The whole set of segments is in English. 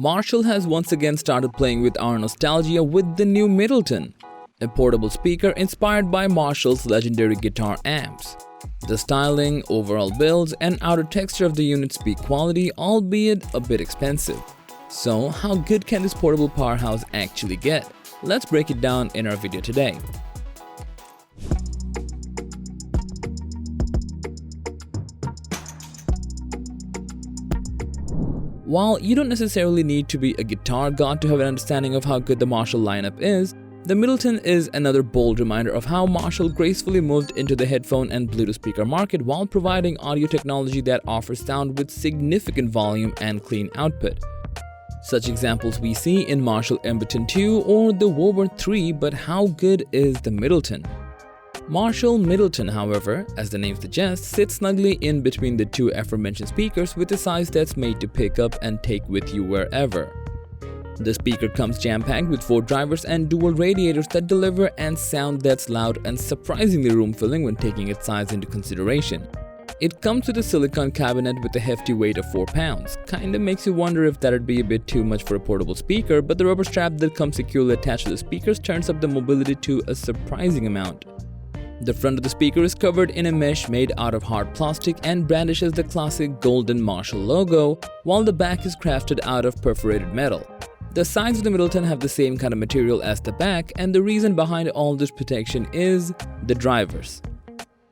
Marshall has once again started playing with our nostalgia with the new Middleton, a portable speaker inspired by Marshall's legendary guitar amps. The styling, overall builds, and outer texture of the unit speak quality, albeit a bit expensive. So, how good can this portable powerhouse actually get? Let's break it down in our video today. While you don't necessarily need to be a guitar god to have an understanding of how good the Marshall lineup is, the Middleton is another bold reminder of how Marshall gracefully moved into the headphone and Bluetooth speaker market while providing audio technology that offers sound with significant volume and clean output. Such examples we see in Marshall Middleton 2 or the Woburn 3, but how good is the Middleton? Marshall Middleton, however, as the name suggests, sits snugly in between the two aforementioned speakers with a size that's made to pick up and take with you wherever. The speaker comes jam-packed with 4 drivers and dual radiators that deliver an sound that's loud and surprisingly room-filling when taking its size into consideration. It comes with a silicone cabinet with a hefty weight of 4 pounds. Kinda makes you wonder if that'd be a bit too much for a portable speaker, but the rubber strap that comes securely attached to the speakers turns up the mobility to a surprising amount. The front of the speaker is covered in a mesh made out of hard plastic and brandishes the classic golden Marshall logo, while the back is crafted out of perforated metal. The sides of the Middleton have the same kind of material as the back, and the reason behind all this protection is the drivers.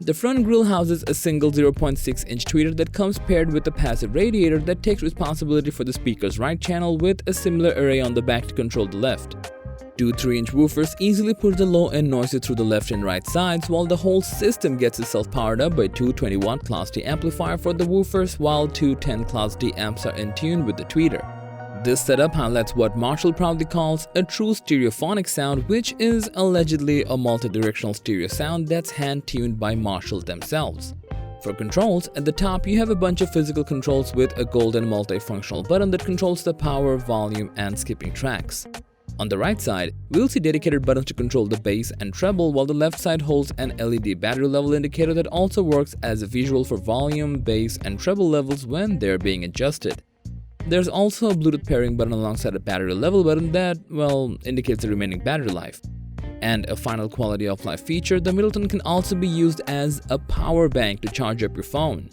The front grille houses a single 0.6-inch tweeter that comes paired with a passive radiator that takes responsibility for the speaker's right channel with a similar array on the back to control the left. 2 3-inch woofers easily push the low-end noises through the left and right sides, while the whole system gets itself powered up by 2 20-watt Class D amplifier for the woofers, while 2 10 Class D amps are in tune with the tweeter. This setup highlights what Marshall proudly calls a true stereophonic sound, which is allegedly a multi-directional stereo sound that's hand-tuned by Marshall themselves. For controls, at the top you have a bunch of physical controls with a golden multifunctional button that controls the power, volume, and skipping tracks. On the right side, we'll see dedicated buttons to control the bass and treble, while the left side holds an LED battery level indicator that also works as a visual for volume, bass, and treble levels when they're being adjusted. There's also a Bluetooth pairing button alongside a battery level button that, well, indicates the remaining battery life. And a final quality of life feature, the Middleton can also be used as a power bank to charge up your phone.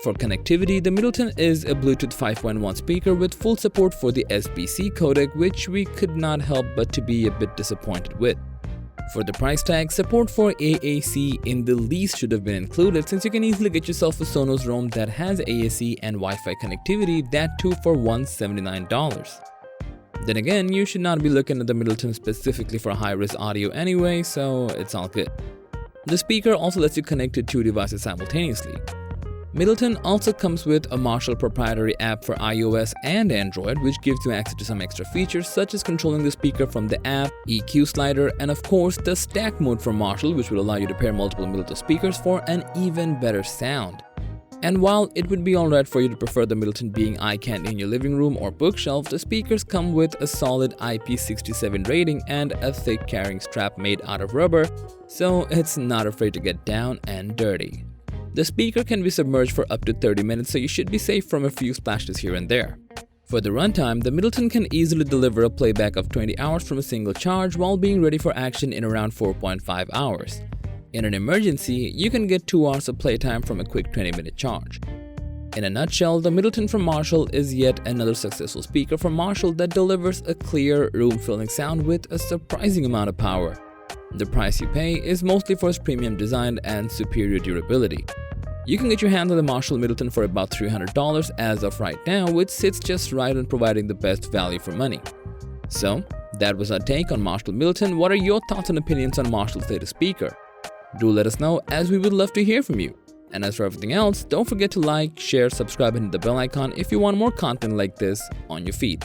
For connectivity, the Middleton is a Bluetooth 5.1 speaker with full support for the SBC codec, which we could not help but to be a bit disappointed with. For the price tag, support for AAC in the least should have been included, since you can easily get yourself a Sonos Roam that has AAC and Wi-Fi connectivity, that too for $179. Then again, you should not be looking at the Middleton specifically for high-res audio anyway, so it's all good. The speaker also lets you connect to 2 devices simultaneously. Middleton also comes with a Marshall proprietary app for iOS and Android, which gives you access to some extra features such as controlling the speaker from the app, EQ slider, and of course the stack mode from Marshall, which will allow you to pair multiple Middleton speakers for an even better sound. And while it would be alright for you to prefer the Middleton being eye candy in your living room or bookshelf, the speakers come with a solid IP67 rating and a thick carrying strap made out of rubber, so it's not afraid to get down and dirty. The speaker can be submerged for up to 30 minutes, so you should be safe from a few splashes here and there. For the runtime, the Middleton can easily deliver a playback of 20 hours from a single charge while being ready for action in around 4.5 hours. In an emergency, you can get 2 hours of playtime from a quick 20-minute charge. In a nutshell, the Middleton from Marshall is yet another successful speaker from Marshall that delivers a clear, room-filling sound with a surprising amount of power. The price you pay is mostly for its premium design and superior durability. You can get your hands on the Marshall Middleton for about $300 as of right now, which sits just right on providing the best value for money. So, that was our take on Marshall Middleton. What are your thoughts and opinions on Marshall's latest speaker? Do let us know, as we would love to hear from you. And as for everything else, don't forget to like, share, subscribe, and hit the bell icon if you want more content like this on your feed.